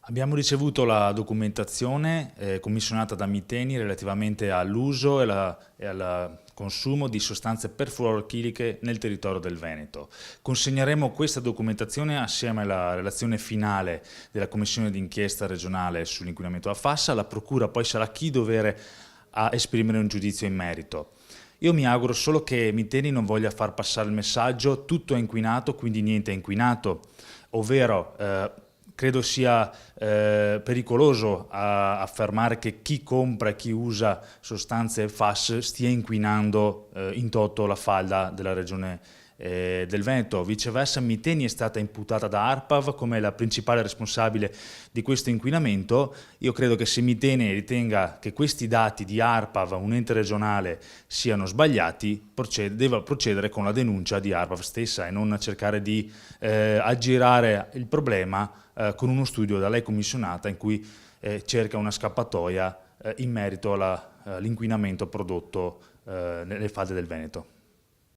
Abbiamo ricevuto la documentazione commissionata da Miteni relativamente all'uso e al consumo di sostanze perfluorochiliche nel territorio del Veneto. Consegneremo questa documentazione assieme alla relazione finale della Commissione d'inchiesta regionale sull'inquinamento a Fassa. La Procura poi sarà chi dovere a esprimere un giudizio in merito. Io mi auguro solo che Miteni non voglia far passare il messaggio tutto è inquinato, quindi niente è inquinato, ovvero credo sia pericoloso affermare che chi compra e chi usa sostanze FAS stia inquinando in toto la falda della regione del Veneto. Viceversa, Miteni è stata imputata da ARPAV come la principale responsabile di questo inquinamento. Io credo che se Miteni ritenga che questi dati di ARPAV, un ente regionale, siano sbagliati, deve procedere con la denuncia di ARPAV stessa e non cercare di aggirare il problema con uno studio da lei commissionata in cui cerca una scappatoia in merito all'inquinamento prodotto nelle falde del Veneto.